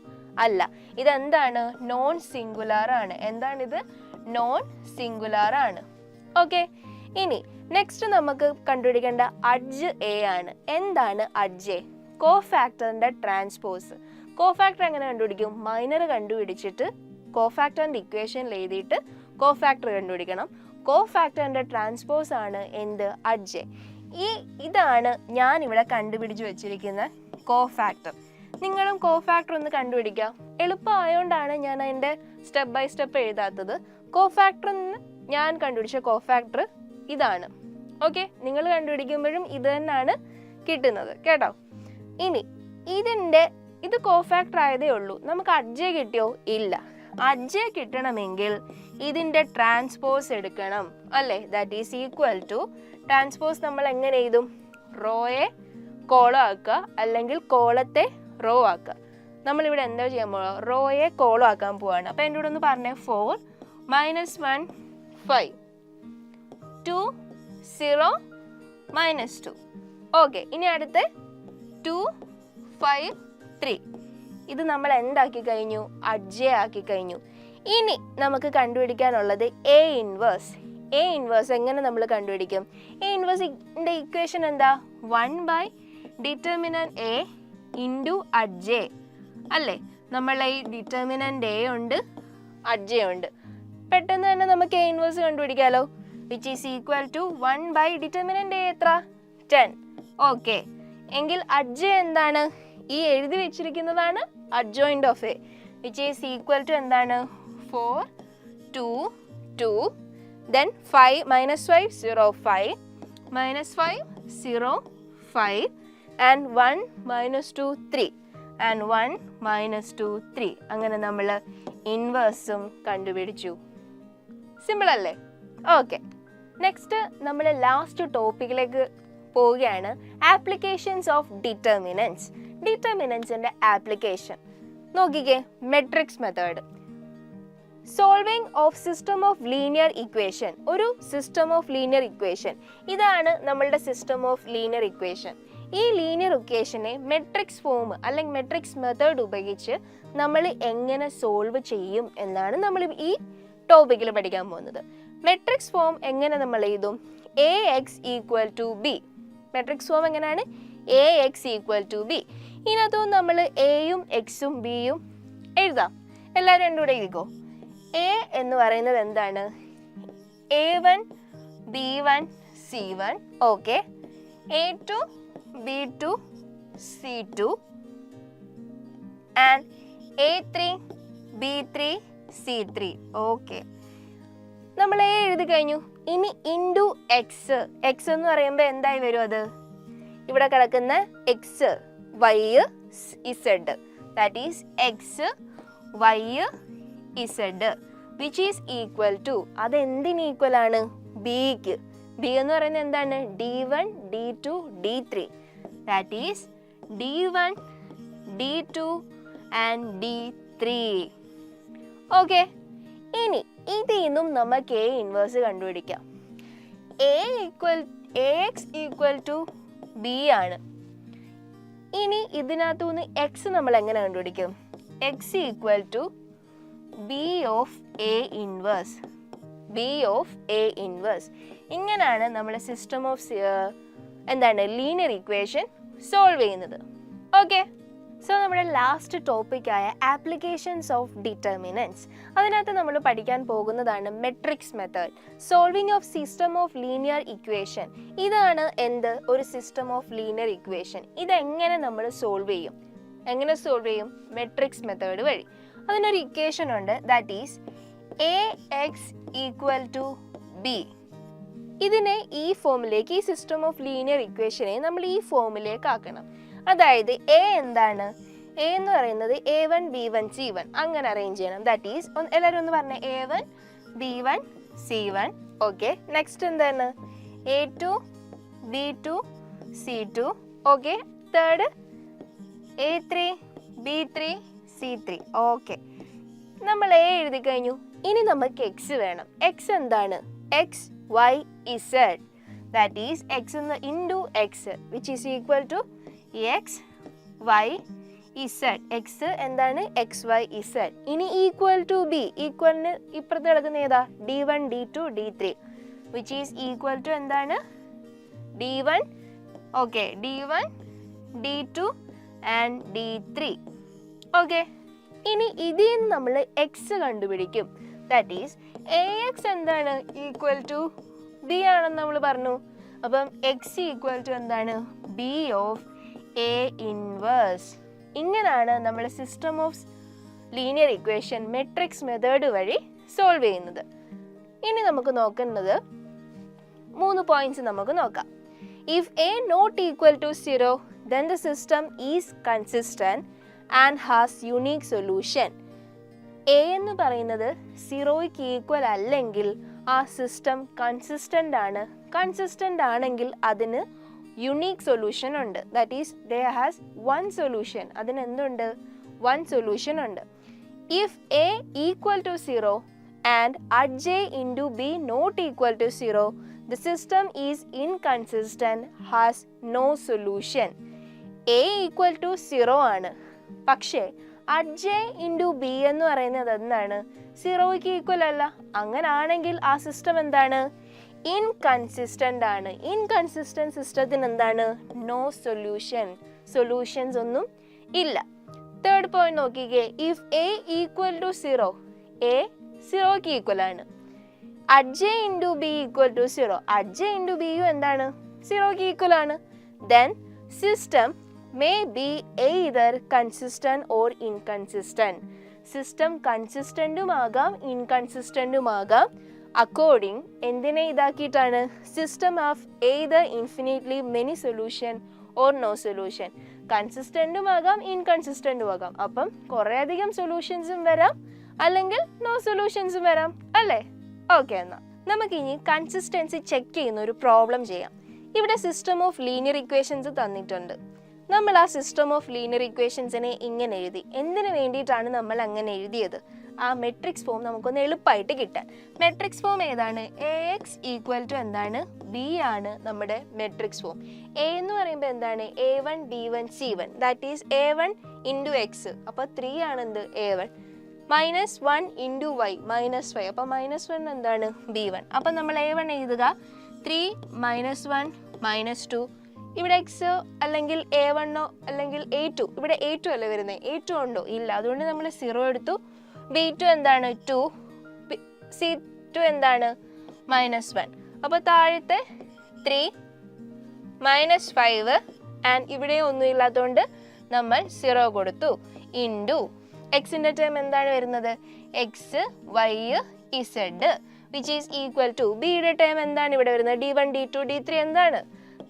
അല്ല. ഇതെന്താണ്? നോൺ സിംഗുലാർ ആണ്. എന്താണിത്? നോൺ സിംഗുലാർ ആണ്. ഓക്കെ, ഇനി നെക്സ്റ്റ് നമുക്ക് കണ്ടുപിടിക്കേണ്ട അഡ്ജ് എ ആണ്. എന്താണ് അഡ്ജ് എ? കോഫാക്ടറിന്റെ ട്രാൻസ്പോസ്. കോഫാക്ടർ എങ്ങനെ കണ്ടുപിടിക്കും? മൈനർ കണ്ടുപിടിച്ചിട്ട് കോഫാക്ടറിന്റെ ഇക്വേഷനിൽ എഴുതിയിട്ട് കോഫാക്ടർ കണ്ടുപിടിക്കണം. കോഫാക്ടറിന്റെ ട്രാൻസ്പോസ് ആണ് എന്ത്? Adj A. ഇതാണ് ഞാൻ ഇവിടെ കണ്ടുപിടിച്ച് വെച്ചിരിക്കുന്ന കോഫാക്ടർ. നിങ്ങളും കോഫാക്ടർ ഒന്ന് കണ്ടുപിടിക്കാം. എളുപ്പമായോണ്ടാണ് ഞാൻ അതിൻ്റെ സ്റ്റെപ്പ് ബൈ സ്റ്റെപ്പ് എഴുതാത്തത്. കോഫാക്ടർ ഞാൻ കണ്ടുപിടിച്ച കോഫാക്ടർ ഇതാണ്. ഓക്കെ, നിങ്ങൾ കണ്ടുപിടിക്കുമ്പോഴും ഇത് തന്നെയാണ് കിട്ടുന്നത് കേട്ടോ. ഇനി ഇത് കോഫാക്ടർ ആയതേ ഉള്ളൂ. നമുക്ക് അഡ്ജ് കിട്ടിയോ? ഇല്ല. അഡ്ജ് കിട്ടണമെങ്കിൽ ഇതിൻ്റെ ട്രാൻസ്പോസ് എടുക്കണം അല്ലേ? That is equal to transpose നമ്മൾ എങ്ങനെ എഴുതും? റോയെ കോളം ആക്കുക അല്ലെങ്കിൽ കോളത്തെ റോ ആക്കുക. നമ്മളിവിടെ എന്താ ചെയ്യാൻ പോവുക? റോയെ കോളം ആക്കാൻ പോവാണ്. അപ്പോൾ എൻ്റെ കൂടെ ഒന്ന് പറഞ്ഞേ. 4 - 1 5 2 0 -2. ഓക്കെ, ഇനി അടുത്ത് 2 5 3. ഇത് നമ്മൾ എന്താക്കി കഴിഞ്ഞു? അഡ്ജ് ആക്കി കഴിഞ്ഞു. ഇനി നമുക്ക് കണ്ടുപിടിക്കാനുള്ളത് എ ഇൻവേഴ്സ്. എ ഇൻവേഴ്സ് എങ്ങനെ നമ്മൾ കണ്ടുപിടിക്കും? എ ഇൻവേഴ്സിൻ്റെ ഇക്വേഷൻ എന്താ? 1/ഡിറ്റർമിനന്റ് എ ഇൻറ്റു അഡ്ജ് എ അല്ലേ? നമ്മൾ ഈ ഡിറ്റർമിനന്റ് എ ഉണ്ട്, അഡ്ജ് എ ഉണ്ട്. പെട്ടെന്ന് തന്നെ നമുക്ക് എ ഇൻവേഴ്സ് കണ്ടുപിടിക്കാമല്ലോ. വിച്ച് ഈസ് ഈക്വൽ ടു 1/ഡിറ്റർമിനന്റ് എ എത്ര? 10. ഓക്കെ, എങ്കിൽ അഡ്ജ് എ എന്താണ്? ഈ എഴുതി വെച്ചിരിക്കുന്നതാണ് adjoint of A. Which is equal to എന്താണ്? 4 2 2 then 5 - 5 0 5 -5 0 5 and 1 - 2 3 and 1 - 2 3. അങ്ങനെ നമ്മൾ ഇൻവേഴ്സും കണ്ടുപിടിച്ചു. സിമ്പിൾ അല്ലേ? ഓക്കെ, നെക്സ്റ്റ് നമ്മൾ ലാസ്റ്റ് ടോപ്പിക്കിലേക്ക് പോവുകയാണ്. Applications of determinants. ഡിറ്റർമിനൻസിൻ്റെ ആപ്ലിക്കേഷൻ നോക്കിക്കേ. Matrix method. Solving of system of linear equation. ഒരു സിസ്റ്റം ഓഫ് ലീനിയർ ഇക്വേഷൻ. ഇതാണ് നമ്മളുടെ സിസ്റ്റം ഓഫ് ലീനിയർ ഇക്വേഷൻ. ഈ ലീനിയർ ഇക്വേഷനെ മെട്രിക്സ് ഫോം അല്ലെങ്കിൽ മെട്രിക്സ് മെത്തേഡ് ഉപയോഗിച്ച് നമ്മൾ എങ്ങനെ സോൾവ് ചെയ്യും എന്നാണ് നമ്മൾ ഈ ടോപ്പിക്കിൽ പഠിക്കാൻ പോകുന്നത്. മെട്രിക്സ് ഫോം എങ്ങനെ നമ്മൾ എഴുതും? AX = B. മെട്രിക്സ് ഫോം എങ്ങനെയാണ്? AX = B. ഇതിനകത്തും നമ്മൾ എയും എക്സും ബിയും എഴുതാം. എല്ലാവരും എൻ്റെ കൂടെ എഴുതിക്കോ. എ എന്ന് പറയുന്നത് എന്താണ്? A1 B1 C1. Okay, A2 B2 C2 and A3 B3 C3. Okay, നമ്മൾ എ എഴുതി കഴിഞ്ഞു. ഇനി ഇൻറ്റു എക്സ്. എക്സ് എന്ന് പറയുമ്പോൾ എന്തായി വരും? അത് ഇവിടെ കിടക്കുന്ന x Y Z. That is x Y z which is equal to. അത് എന്തിന് ഈക്വൽ ആണ്? ബിക്ക്. ബി എന്ന് പറയുന്നത് എന്താണ്? D1 D2 D3. That is D1 D2 and D3. Okay, ഇനി ഇതിൽ നിന്നും നമുക്ക് എ ഇൻവേഴ്സ് കണ്ടുപിടിക്കാം. AX = B ആണ്. ഇനി ഇതിനകത്തുനിന്ന് എക്സ് നമ്മൾ എങ്ങനെ കണ്ടുപിടിക്കും? X = B of A inverse. B of A inverse. ഇങ്ങനെയാണ് നമ്മൾ സിസ്റ്റം ഓഫ് എന്താണ് ലീനിയർ ഇക്വേഷൻ സോൾവ് ചെയ്യുന്നത്. ഓക്കെ, സോ നമ്മുടെ ലാസ്റ്റ് ടോപ്പിക്കായ ആപ്ലിക്കേഷൻസ് ഓഫ് ഡിറ്റർമിനൻസ്. അതിനകത്ത് നമ്മൾ പഠിക്കാൻ പോകുന്നതാണ് matrix method. Solving of system of linear equation. ഇതാണ് എന്ത്? ഒരു സിസ്റ്റം ഓഫ് ലീനിയർ ഇക്വേഷൻ. ഇതെങ്ങനെ നമ്മൾ സോൾവ് ചെയ്യും? എങ്ങനെ സോൾവ് ചെയ്യും? മെട്രിക്സ് മെത്തേഡ് വഴി. അതിനൊരു ഇക്വേഷൻ ഉണ്ട്. That is AX = B. ഇതിനെ ഈ ഫോമിലേക്ക്, ഈ സിസ്റ്റം ഓഫ് ലീനിയർ ഇക്വേഷനെ നമ്മൾ ഈ ഫോമിലേക്ക് ആക്കണം. അതായത് എ എന്താണ്? എ എന്ന് പറയുന്നത് A1 B1 C1 അങ്ങനെ അറേഞ്ച് ചെയ്യണം. ദാറ്റ് ഈസ് എല്ലാവരും ഒന്ന് പറഞ്ഞേ A1 B1 C1. Okay, next എന്താണ് A2 B2 C2. Okay, third A3 B3 C3. Okay, നമ്മൾ എ എഴുതി കഴിഞ്ഞു. ഇനി നമുക്ക് എക്സ് വേണം. എക്സ് എന്താണ്? X Y Z. That is X into X which is equal to X Y Z. X എന്താണ്? X Y Z. ഇനി equal to B, ഈക്വലിന് ഇപ്പുറത്ത് കിടക്കുന്ന ഏതാ? D1 D2 D3 which is equal to എന്താണ്? D1. Okay, D1 D2 and D3. Okay, ഇനി ഇതിൽ നിന്ന് നമ്മൾ എക്സ് കണ്ടുപിടിക്കും. ദാറ്റ് ഈസ് എ എക്സ് എന്താണ്? ഈക്വൽ ടു ബി ആണെന്ന് നമ്മൾ പറഞ്ഞു. അപ്പം എക്സ് ഈക്വൽ ടു എന്താണ്? B of A inverse. ഇങ്ങനെയാണ് നമ്മൾ system of linear equation matrix method വഴി സോൾവ് ചെയ്യുന്നത്. ഇനി നമുക്ക് നോക്കുന്നത് 3 പോയിന്റ്സ് നമുക്ക് നോക്കാം. If A not equal to 0 then the system is consistent and has unique solution. A എന്ന് പറയുന്നത് 0ക്ക് ഈക്വൽ അല്ലെങ്കിൽ ആ സിസ്റ്റം കൺസിസ്റ്റൻ്റ് ആണ്. കൺസിസ്റ്റൻ്റ് ആണെങ്കിൽ അതിന് യുണീക്ക് സൊല്യൂഷൻ ഉണ്ട്. That is there has one solution. അതിന് എന്തുണ്ട്? one solution ഉണ്ട്. If A equal to 0 and adj into b not equal to 0, the system is inconsistent, has no solution. A equal to 0 ആണ്, പക്ഷേ adj into b എന്ന് പറയുന്നത് എന്താണ്? 0ക്ക് equal അല്ല. അങ്ങനെ ആണെങ്കിൽ ആ സിസ്റ്റം എന്താണ്? ഇൻകൺസിസ്റ്റൻ്റ് ആണ്. ഇൻകൺസിസ്റ്റൻ്റ് സിസ്റ്റത്തിന് എന്താണ്? No solution. സൊല്യൂഷൻസ് ഒന്നും ഇല്ല. തേർഡ് പോയിന്റ് നോക്കിക്കേ. If A equal to 0, A 0ക്ക് ഈക്വൽ ആണ്. adj into b equal to 0, adj into b യും എന്താണ്? 0ക്ക് ഈക്വൽ ആണ്. then system may be either consistent or inconsistent. System കൺസിസ്റ്റൻറ്റും ആകാം ഇൻകൺസിസ്റ്റൻറ്റും ആകാം അക്കോർഡിംഗ് എന്തിനെ ഇതാക്കിയിട്ടാണ്? System of either infinitely many solution or no solution. കൺസിസ്റ്റൻറ്റും ആകാം ഇൻകൺസിസ്റ്റൻറ്റും ആകാം. അപ്പം കുറേയധികം സൊല്യൂഷൻസും വരാം അല്ലെങ്കിൽ നോ സൊല്യൂഷൻസും വരാം അല്ലേ? ഓക്കെ, എന്നാൽ നമുക്കിനി കൺസിസ്റ്റൻസി ചെക്ക് ചെയ്യുന്ന ഒരു പ്രോബ്ലം ചെയ്യാം. ഇവിടെ സിസ്റ്റം ഓഫ് ലീനിയർ ഇക്വേഷൻസ് തന്നിട്ടുണ്ട്. നമ്മൾ ആ സിസ്റ്റം ഓഫ് ലീനിയർ ഇക്വേഷൻസിനെ ഇങ്ങനെ എഴുതി. എന്തിനു വേണ്ടിയിട്ടാണ് നമ്മൾ അങ്ങനെ എഴുതിയത്? ആ മെട്രിക്സ് ഫോം നമുക്കൊന്ന് എളുപ്പമായിട്ട് കിട്ടാൻ. മെട്രിക്സ് ഫോം ഏതാണ്? എ എക്സ് ഈക്വൽ ടു എന്താണ്? ബി ആണ് നമ്മുടെ മെട്രിക്സ് ഫോം. എ എന്ന് പറയുമ്പോൾ എന്താണ്? A1 B1 C1. That is A1 into X. അപ്പോൾ 3 ആണ് എന്ത്? A1 -1 into Y -5. അപ്പോൾ -1 എന്താണ്? B1. അപ്പം നമ്മൾ A1 എഴുതുക 3 -1 -2. ഇവിടെ എക്സ് അല്ലെങ്കിൽ A1 അല്ലെങ്കിൽ A2. ഇവിടെ A2 അല്ലേ വരുന്നത്? A2 ഉണ്ടോ? ഇല്ല. അതുകൊണ്ട് നമ്മൾ 0 എടുത്തു. B2 എന്താണ്? 2. C2 എന്താണ്? -1. അപ്പോൾ താഴത്തെ 3 -5 ആൻഡ് ഇവിടെ ഒന്നും ഇല്ലാത്തതുകൊണ്ട് നമ്മൾ 0 കൊടുത്തു. ഇൻറ്റു എക്സിൻ്റെ ടേം എന്താണ് വരുന്നത്? X Y z which is equal to ബിയുടെ ടേം എന്താണ് ഇവിടെ വരുന്നത്? D1 D2 D3 എന്താണ്?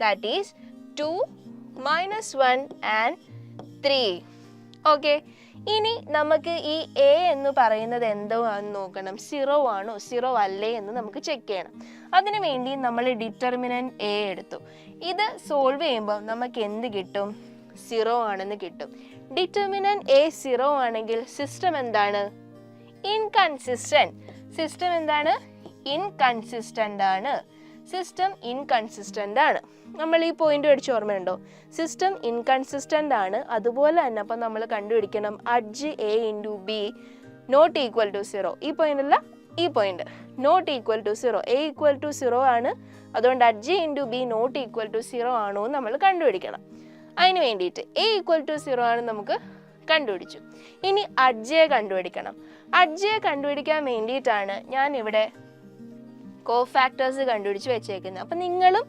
That is 2 -1 and 3. ഓക്കെ, ഇനി നമുക്ക് ഈ എ എന്ന് പറയുന്നത് എന്തോ ആണെന്ന് നോക്കണം. 0 ആണോ 0 അല്ലേ എന്ന് നമുക്ക് ചെക്ക് ചെയ്യണം. അതിനു വേണ്ടി നമ്മൾ ഡിറ്റർമിനന്റ് എ എടുത്തു. ഇത് സോൾവ് ചെയ്യുമ്പോൾ നമുക്ക് എന്ത് കിട്ടും? 0 ആണെന്ന് കിട്ടും. ഡിറ്റർമിനന്റ് എ 0 ആണെങ്കിൽ സിസ്റ്റം എന്താണ്? ഇൻകൺസിസ്റ്റന്റ്. സിസ്റ്റം എന്താണ്? ഇൻകൺസിസ്റ്റന്റ് ആണ്. സിസ്റ്റം ഇൻകൺസിസ്റ്റന്റ് ആണ്. നമ്മൾ ഈ പോയിന്റ് പഠിച്ച ഓർമ്മയുണ്ടോ? സിസ്റ്റം ഇൻകൺസിസ്റ്റന്റ് ആണ്. അതുപോലെ തന്നെ അപ്പം നമ്മൾ കണ്ടുപിടിക്കണം adj a into b not equal to 0. ഈ പോയിന്റ് അല്ല, ഈ point not equal to 0. a equal to 0 ആണ്. അതുകൊണ്ട് adj into b not equal to 0 ആണോ എന്ന് നമ്മൾ കണ്ടുപിടിക്കണം. അതിന് വേണ്ടിയിട്ട് a ഈക്വൽ ടു 0 ആണ് നമുക്ക് കണ്ടുപിടിച്ചു. ഇനി adj കണ്ടുപിടിക്കണം. adj കണ്ടുപിടിക്കാൻ വേണ്ടിയിട്ടാണ് ഞാൻ ഇവിടെ കോഫാക്ടേഴ്സ് കണ്ടുപിടിച്ച് വെച്ചേക്കുന്നത്. അപ്പം നിങ്ങളും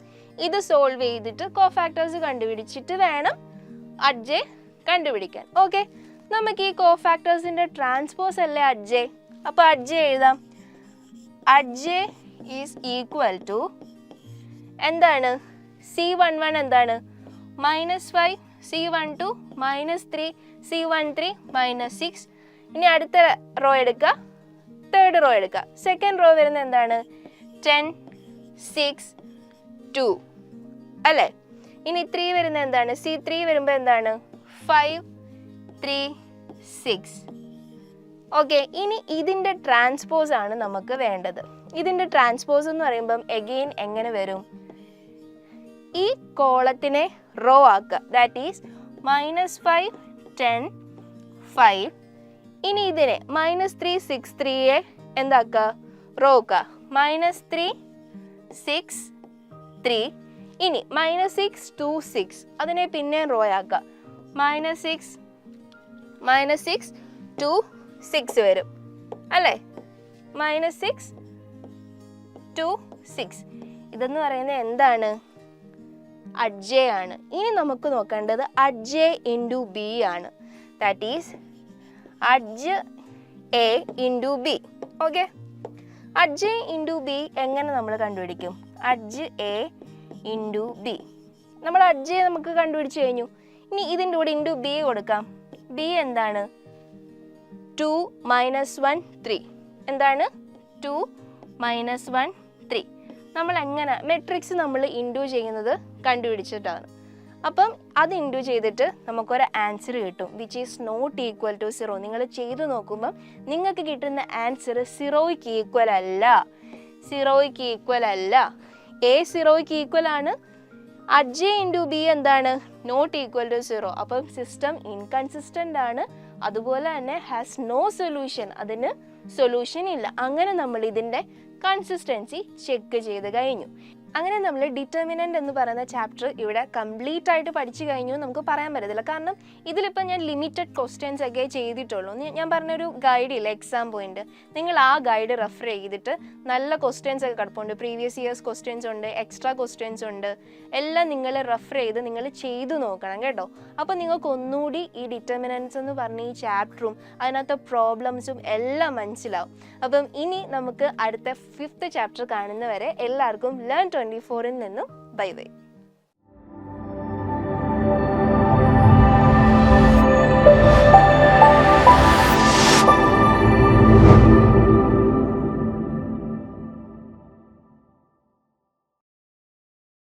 ഇത് സോൾവ് ചെയ്തിട്ട് കോഫാക്ടേഴ്സ് കണ്ടുപിടിച്ചിട്ട് വേണം adj കണ്ടുപിടിക്കാൻ. ഓക്കെ, നമുക്ക് ഈ കോഫാക്ടേഴ്സിൻ്റെ ട്രാൻസ്പോസ് അല്ലേ adj. അപ്പോൾ adj എഴുതാം. adj ഈസ് ഈക്വൽ ടു എന്താണ്? C11 എന്താണ്? -5 C12 -3 C13 മൈനസ് 6. ഇനി അടുത്ത റോ എടുക്കുക, തേർഡ് റോ എടുക്കുക. സെക്കൻഡ് റോ വരുന്നത് എന്താണ്? 10 6 2 അല്ലേ? ഇനി 3 വരുന്നത് എന്താണ്? C3 വരുമ്പോൾ എന്താണ്? 5 3 6. ഓക്കെ, ഇനി ഇതിൻ്റെ ട്രാൻസ്പോസ് ആണ് നമുക്ക് വേണ്ടത്. ഇതിൻ്റെ ട്രാൻസ്പോസ് എന്ന് പറയുമ്പം എഗെയിൻ എങ്ങനെ വരും? ഈ കോളത്തിനെ റോ ആക്കുക. That is -5 10 5. ഇനി ഇതിനെ -3 6 3യെ എന്താക്കുക? റോ ആക്കുക. -3 6 3. ഇനി -6 2 6 അതിനെ പിന്നെ റോ ആക്കുക. -6 2 6 വരും അല്ലേ? -6 2 6. ഇതെന്ന് പറയുന്നത് എന്താണ്? അഡ്ജെ ആണ്. ഇനി നമുക്ക് നോക്കേണ്ടത് അഡ്ജെ ഇൻറ്റു ബി ആണ്. That is adj A into B. Okay, അഡ്ജെ into B എങ്ങനെ നമ്മൾ കണ്ടുപിടിക്കും? Adj A into B. നമ്മൾ അഡ്ജെ നമുക്ക് കണ്ടുപിടിച്ച് കഴിഞ്ഞു. ഇനി ഇതിൻ്റെ കൂടെ ഇൻറ്റു ബി കൊടുക്കാം. ബി എന്താണ്? 2 -1 3. എന്താണ്? 2 -1 3. നമ്മൾ എങ്ങനെ മെട്രിക്സ് നമ്മൾ ഇൻറ്റു ചെയ്യുന്നത് കണ്ടുപിടിച്ചിട്ടാണ്. അപ്പം അത് ഇൻറ്റു ചെയ്തിട്ട് നമുക്കൊരു ആൻസർ കിട്ടും which is not equal to 0. നിങ്ങൾ ചെയ്ത് നോക്കുമ്പം നിങ്ങൾക്ക് കിട്ടുന്ന ആൻസർ 0ക്ക് ഈക്വൽ അല്ല. 0ക്ക് ഈക്വൽ അല്ല. എ 0ക്ക് ഈക്വൽ ആണ്. അഡ്ജെ ഇൻറ്റു ബി എന്താണ്? Not equal to 0. അപ്പം സിസ്റ്റം ഇൻകൺസിസ്റ്റൻ്റ് ആണ്. അതുപോലെ തന്നെ ഹാസ് നോ സൊല്യൂഷൻ. അതിന് സൊല്യൂഷൻ ഇല്ല. അങ്ങനെ നമ്മൾ ഇതിൻ്റെ കൺസിസ്റ്റൻസി ചെക്ക് ചെയ്ത് കഴിഞ്ഞു. അങ്ങനെ നമ്മൾ ഡിറ്റർമിനൻ്റ് എന്ന് പറയുന്ന ചാപ്റ്റർ ഇവിടെ കംപ്ലീറ്റ് ആയിട്ട് പഠിച്ചു കഴിഞ്ഞു നമുക്ക് പറയാൻ പറ്റത്തില്ല. കാരണം ഇതിലിപ്പോൾ ഞാൻ ലിമിറ്റഡ് ക്വസ്റ്റ്യൻസ് ഒക്കെ ചെയ്തിട്ടുള്ളൂ. ഞാൻ പറഞ്ഞൊരു ഗൈഡില്ല എക്സാം പോയിന്റ്, നിങ്ങൾ ആ ഗൈഡ് റെഫർ ചെയ്തിട്ട് നല്ല ക്വസ്റ്റ്യൻസ് ഒക്കെ കിടപ്പുണ്ട്. പ്രീവിയസ് ഇയേഴ്സ് ക്വസ്റ്റ്യൻസ് ഉണ്ട്, എക്സ്ട്രാ ക്വസ്റ്റ്യൻസ് ഉണ്ട്. എല്ലാം നിങ്ങൾ റെഫർ ചെയ്ത് നിങ്ങൾ ചെയ്തു നോക്കണം കേട്ടോ. അപ്പോൾ നിങ്ങൾക്ക് ഒന്നുകൂടി ഈ ഡിറ്റർമിനൻസ് എന്ന് പറഞ്ഞ ഈ ചാപ്റ്ററും അതിനകത്തെ പ്രോബ്ലംസും എല്ലാം മനസ്സിലാവും. അപ്പം ഇനി നമുക്ക് അടുത്ത 5th ചാപ്റ്റർ കാണുന്നവരെ എല്ലാവർക്കും ലേൺ 24 നിന്നും ബൈ ബൈ.